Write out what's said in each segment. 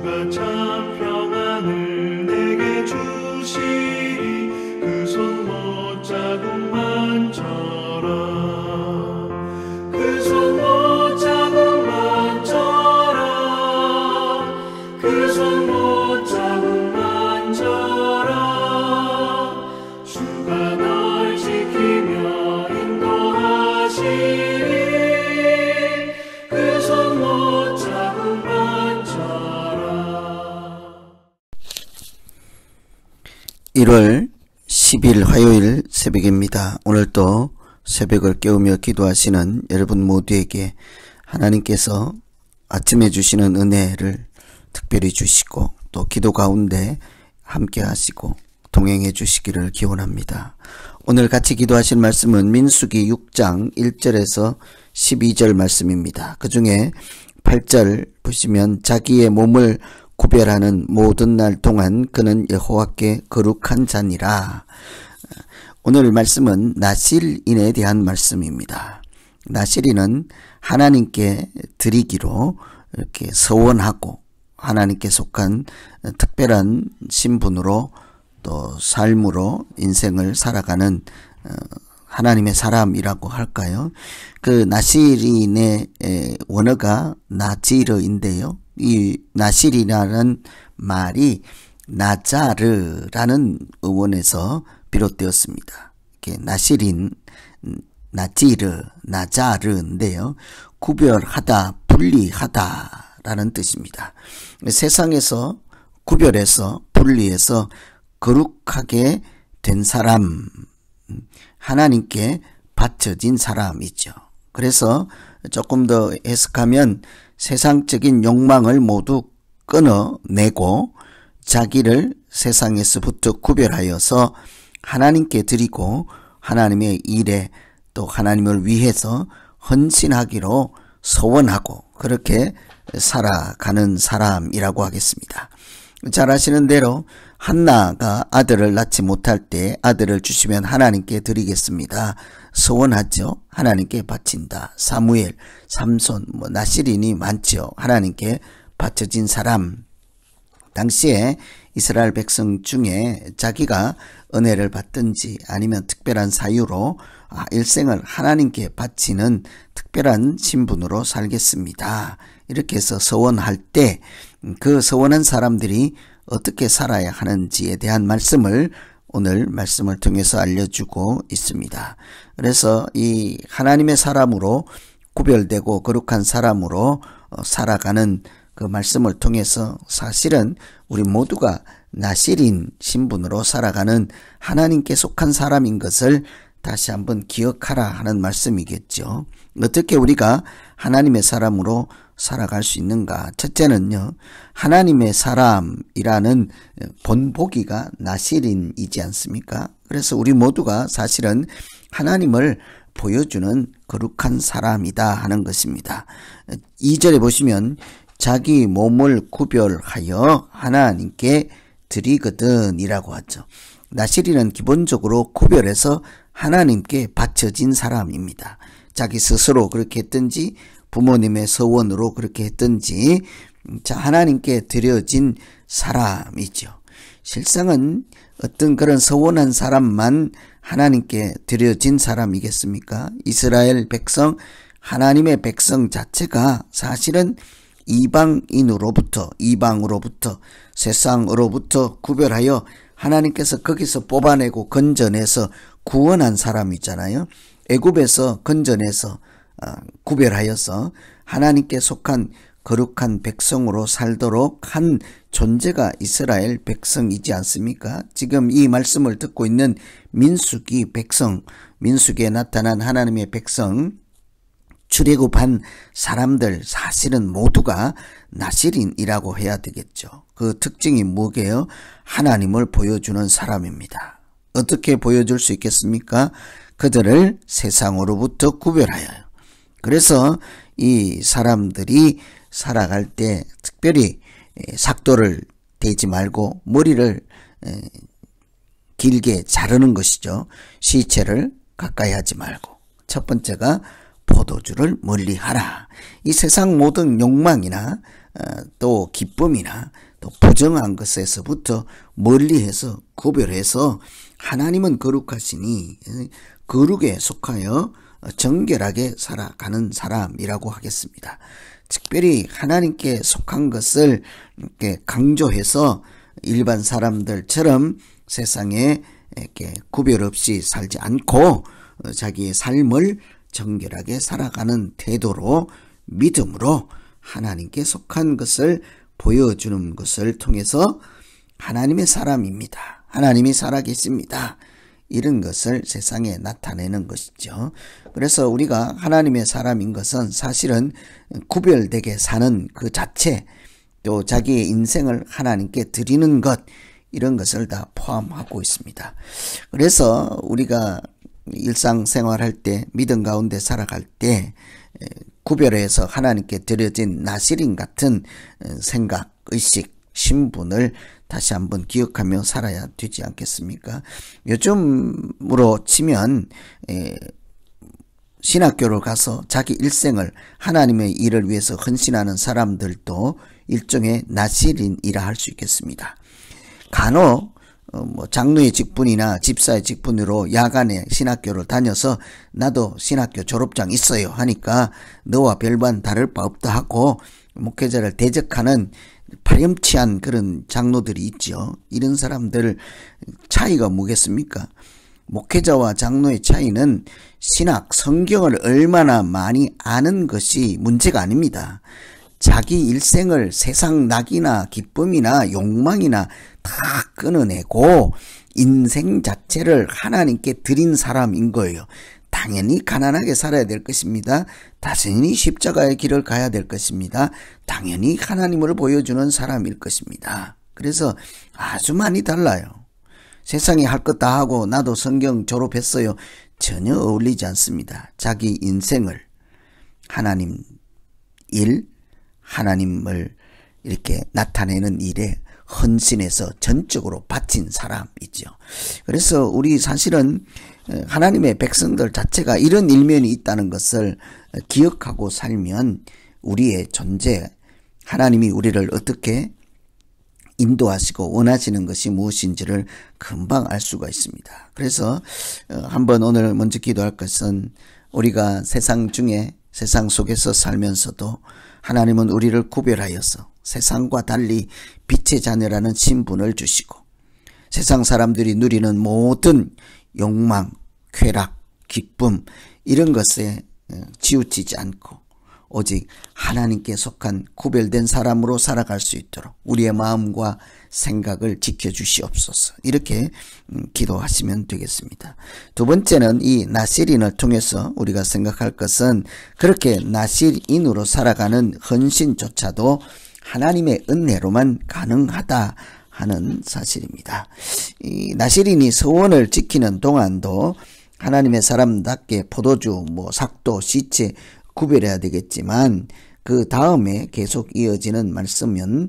주가 참 평안을 내게 주시리. 그 손 못자국만 져라. 그 손 못자국만 져라. 그 손 못자국만 져라. 주가 널 지키며 인도하시리. 그 손 못자국만 져라. 1월 10일 화요일 새벽입니다. 오늘도 새벽을 깨우며 기도하시는 여러분 모두에게 하나님께서 아침에 주시는 은혜를 특별히 주시고 또 기도 가운데 함께 하시고 동행해 주시기를 기원합니다. 오늘 같이 기도하실 말씀은 민수기 6장 1절에서 12절 말씀입니다. 그 중에 8절 보시면 자기의 몸을 구별하는 모든 날 동안 그는 여호와께 거룩한 자니라. 오늘 말씀은 나실인에 대한 말씀입니다. 나실인은 하나님께 드리기로 이렇게 서원하고 하나님께 속한 특별한 신분으로 또 삶으로 인생을 살아가는 하나님의 사람이라고 할까요? 그 나실인의 원어가 나지르인데요. 이 나실이라는 말이 나자르라는 어원에서 비롯되었습니다. 나실인, 나지르, 나자르인데요. 구별하다, 분리하다라는 뜻입니다. 세상에서 구별해서 분리해서 거룩하게 된 사람, 하나님께 바쳐진 사람이죠. 그래서 조금 더 해석하면 세상적인 욕망을 모두 끊어내고 자기를 세상에서부터 구별하여서 하나님께 드리고 하나님의 일에 또 하나님을 위해서 헌신하기로 서원하고 그렇게 살아가는 사람이라고 하겠습니다. 잘 아시는 대로 한나가 아들을 낳지 못할 때 아들을 주시면 하나님께 드리겠습니다. 서원하죠. 하나님께 바친다. 사무엘, 삼손, 나실인이 많죠. 하나님께 바쳐진 사람. 당시에 이스라엘 백성 중에 자기가 은혜를 받든지 아니면 특별한 사유로 일생을 하나님께 바치는 특별한 신분으로 살겠습니다. 이렇게 해서 서원할 때 그 서원한 사람들이 어떻게 살아야 하는지에 대한 말씀을 오늘 말씀을 통해서 알려주고 있습니다. 그래서 이 하나님의 사람으로 구별되고 거룩한 사람으로 살아가는 그 말씀을 통해서 사실은 우리 모두가 나실인 신분으로 살아가는 하나님께 속한 사람인 것을 다시 한번 기억하라 하는 말씀이겠죠. 어떻게 우리가 하나님의 사람으로 살아갈 수 있는가? 첫째는요, 하나님의 사람이라는 본보기가 나실인이지 않습니까? 그래서 우리 모두가 사실은 하나님을 보여주는 거룩한 사람이다 하는 것입니다. 2절에 보시면 자기 몸을 구별하여 하나님께 드리거든 이라고 하죠. 나실인은 기본적으로 구별해서 하나님께 바쳐진 사람입니다. 자기 스스로 그렇게 했든지 부모님의 서원으로 그렇게 했든지 하나님께 드려진 사람이죠. 실상은 어떤 그런 서원한 사람만 하나님께 드려진 사람이겠습니까? 이스라엘 백성, 하나님의 백성 자체가 사실은 이방으로부터 세상으로부터 구별하여 하나님께서 거기서 뽑아내고 건져내서 구원한 사람이잖아요. 애굽에서 건져내서 구별하여서 하나님께 속한 거룩한 백성으로 살도록 한 존재가 이스라엘 백성이지 않습니까? 지금 이 말씀을 듣고 있는 민수기 백성, 민수기에 나타난 하나님의 백성, 출애굽한 사람들 사실은 모두가 나실인이라고 해야 되겠죠. 그 특징이 뭐게요? 하나님을 보여주는 사람입니다. 어떻게 보여줄 수 있겠습니까? 그들을 세상으로부터 구별하여요. 그래서 이 사람들이 살아갈 때 특별히 삭도를 대지 말고 머리를 길게 자르는 것이죠. 시체를 가까이 하지 말고. 첫 번째가 포도주를 멀리하라. 이 세상 모든 욕망이나 또 기쁨이나 또 부정한 것에서부터 멀리해서 구별해서 하나님은 거룩하시니 거룩에 속하여 정결하게 살아가는 사람이라고 하겠습니다. 특별히 하나님께 속한 것을 이렇게 강조해서 일반 사람들처럼 세상에 이렇게 구별 없이 살지 않고 자기의 삶을 정결하게 살아가는 태도로 믿음으로 하나님께 속한 것을 보여주는 것을 통해서 하나님의 사람입니다. 하나님이 살아계십니다. 이런 것을 세상에 나타내는 것이죠. 그래서 우리가 하나님의 사람인 것은 사실은 구별되게 사는 그 자체, 또 자기의 인생을 하나님께 드리는 것, 이런 것을 다 포함하고 있습니다. 그래서 우리가 일상생활할 때, 믿음 가운데 살아갈 때 구별해서 하나님께 드려진 나시린 같은 생각, 의식, 신분을 다시 한번 기억하며 살아야 되지 않겠습니까? 요즘으로 치면 신학교를 가서 자기 일생을 하나님의 일을 위해서 헌신하는 사람들도 일종의 나시린이라 할 수 있겠습니다. 간혹 장로의 직분이나 집사의 직분으로 야간에 신학교를 다녀서 나도 신학교 졸업장 있어요 하니까 너와 별반 다를 바 없다 하고 목회자를 대적하는 파렴치한 그런 장로들이 있죠. 이런 사람들 차이가 뭐겠습니까? 목회자와 장로의 차이는 신학, 성경을 얼마나 많이 아는 것이 문제가 아닙니다. 자기 일생을 세상 낙이나 기쁨이나 욕망이나 다 끊어내고 인생 자체를 하나님께 드린 사람인 거예요. 당연히 가난하게 살아야 될 것입니다. 당연히 십자가의 길을 가야 될 것입니다. 당연히 하나님을 보여주는 사람일 것입니다. 그래서 아주 많이 달라요. 세상에 할 것 다 하고 나도 성경 졸업했어요. 전혀 어울리지 않습니다. 자기 인생을 하나님 일, 하나님을 이렇게 나타내는 일에 헌신해서 전적으로 바친 사람이죠. 그래서 우리 사실은 하나님의 백성들 자체가 이런 일면이 있다는 것을 기억하고 살면 우리의 존재, 하나님이 우리를 어떻게 인도하시고 원하시는 것이 무엇인지를 금방 알 수가 있습니다. 그래서 한번 오늘 먼저 기도할 것은 우리가 세상 중에 세상 속에서 살면서도 하나님은 우리를 구별하여서 세상과 달리 빛의 자녀라는 신분을 주시고 세상 사람들이 누리는 모든 욕망, 쾌락, 기쁨 이런 것에 치우치지 않고 오직 하나님께 속한 구별된 사람으로 살아갈 수 있도록 우리의 마음과 생각을 지켜주시옵소서. 이렇게 기도하시면 되겠습니다. 두 번째는 이 나시린을 통해서 우리가 생각할 것은 그렇게 나시린으로 살아가는 헌신조차도 하나님의 은혜로만 가능하다 하는 사실입니다. 이 나시린이 서원을 지키는 동안도 하나님의 사람답게 포도주, 삭도, 시체 구별해야 되겠지만 그 다음에 계속 이어지는 말씀은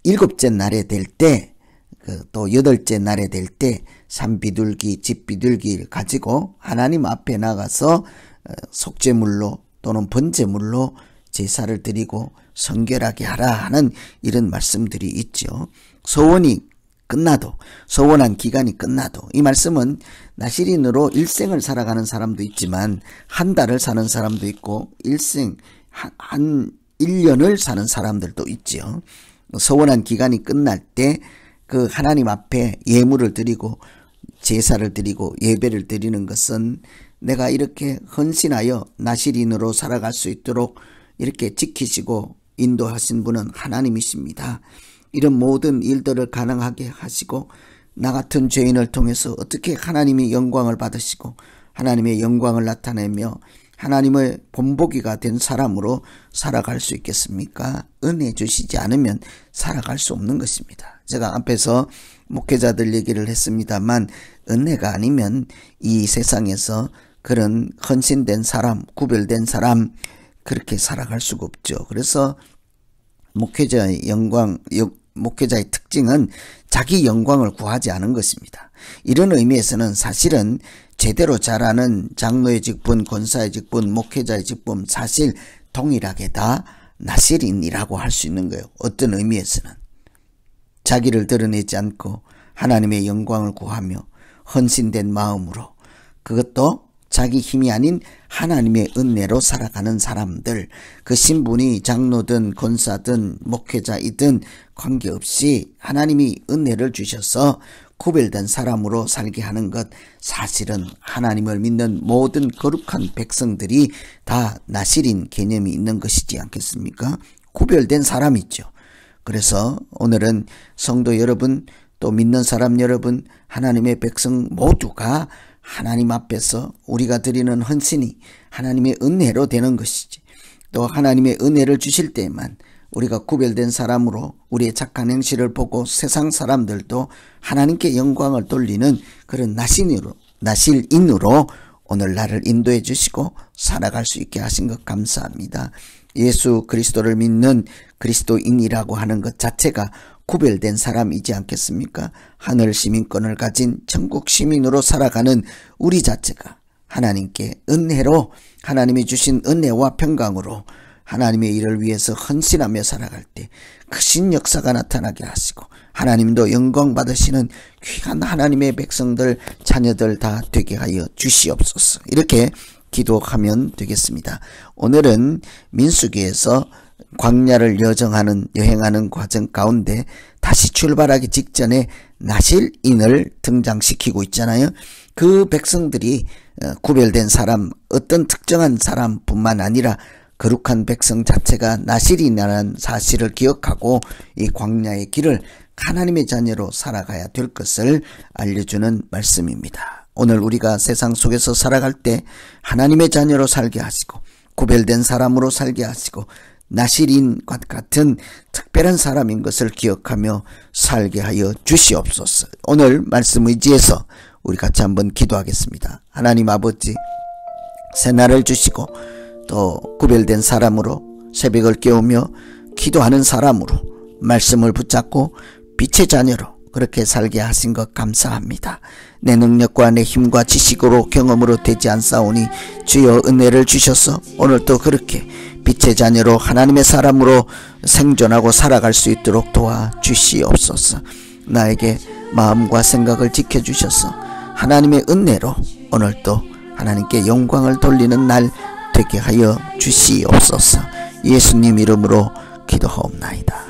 일곱째 날에 될 때, 또 여덟째 날에 될 때 산비둘기, 집비둘기를 가지고 하나님 앞에 나가서 속죄물로 또는 번제물로 제사를 드리고 성결하게 하라 하는 이런 말씀들이 있죠. 소원이 끝나도, 소원한 기간이 끝나도, 이 말씀은 나시린으로 일생을 살아가는 사람도 있지만 한 달을 사는 사람도 있고 일생 한 1년을 사는 사람들도 있죠. 소원한 기간이 끝날 때 그 하나님 앞에 예물을 드리고 제사를 드리고 예배를 드리는 것은 내가 이렇게 헌신하여 나시린으로 살아갈 수 있도록 이렇게 지키시고 인도하신 분은 하나님이십니다. 이런 모든 일들을 가능하게 하시고 나 같은 죄인을 통해서 어떻게 하나님이 영광을 받으시고 하나님의 영광을 나타내며 하나님의 본보기가 된 사람으로 살아갈 수 있겠습니까? 은혜 주시지 않으면 살아갈 수 없는 것입니다. 제가 앞에서 목회자들 얘기를 했습니다만 은혜가 아니면 이 세상에서 그런 헌신된 사람, 구별된 사람 그렇게 살아갈 수가 없죠. 그래서 목회자의 특징은 자기 영광을 구하지 않은 것입니다. 이런 의미에서는 사실은 제대로 잘하는 장로의 직분, 권사의 직분, 목회자의 직분 사실 동일하게 다 나실인이라고 할 수 있는 거예요. 어떤 의미에서는 자기를 드러내지 않고 하나님의 영광을 구하며 헌신된 마음으로, 그것도 자기 힘이 아닌 하나님의 은혜로 살아가는 사람들, 그 신분이 장로든 권사든 목회자이든 관계없이 하나님이 은혜를 주셔서 구별된 사람으로 살게 하는 것, 사실은 하나님을 믿는 모든 거룩한 백성들이 다 나실인 개념이 있는 것이지 않겠습니까? 구별된 사람이죠. 그래서 오늘은 성도 여러분, 또 믿는 사람 여러분, 하나님의 백성 모두가 하나님 앞에서 우리가 드리는 헌신이 하나님의 은혜로 되는 것이지, 또 하나님의 은혜를 주실 때에만 우리가 구별된 사람으로 우리의 착한 행실을 보고 세상 사람들도 하나님께 영광을 돌리는 그런 나실인으로 오늘 나를 인도해 주시고 살아갈 수 있게 하신 것 감사합니다. 예수 그리스도를 믿는 그리스도인이라고 하는 것 자체가 구별된 사람이지 않겠습니까? 하늘 시민권을 가진 천국 시민으로 살아가는 우리 자체가 하나님께 은혜로, 하나님이 주신 은혜와 평강으로 하나님의 일을 위해서 헌신하며 살아갈 때 크신 역사가 나타나게 하시고 하나님도 영광 받으시는 귀한 하나님의 백성들, 자녀들 다 되게 하여 주시옵소서. 이렇게 기도하면 되겠습니다. 오늘은 민수기에서 광야를 여행하는 과정 가운데 다시 출발하기 직전에 나실인을 등장시키고 있잖아요. 그 백성들이 구별된 사람, 어떤 특정한 사람뿐만 아니라 거룩한 백성 자체가 나실인이라는 사실을 기억하고 이 광야의 길을 하나님의 자녀로 살아가야 될 것을 알려주는 말씀입니다. 오늘 우리가 세상 속에서 살아갈 때 하나님의 자녀로 살게 하시고 구별된 사람으로 살게 하시고 나실인과 같은 특별한 사람인 것을 기억하며 살게 하여 주시옵소서. 오늘 말씀 의지해서 우리 같이 한번 기도하겠습니다. 하나님 아버지, 새날을 주시고 또 구별된 사람으로 새벽을 깨우며 기도하는 사람으로 말씀을 붙잡고 빛의 자녀로 그렇게 살게 하신 것 감사합니다. 내 능력과 내 힘과 지식으로 경험으로 되지 않사오니 주여 은혜를 주셔서 오늘도 그렇게 빛의 자녀로 하나님의 사람으로 생존하고 살아갈 수 있도록 도와주시옵소서. 나에게 마음과 생각을 지켜주셔서 하나님의 은혜로 오늘도 하나님께 영광을 돌리는 날 되게 하여 주시옵소서. 예수님 이름으로 기도하옵나이다.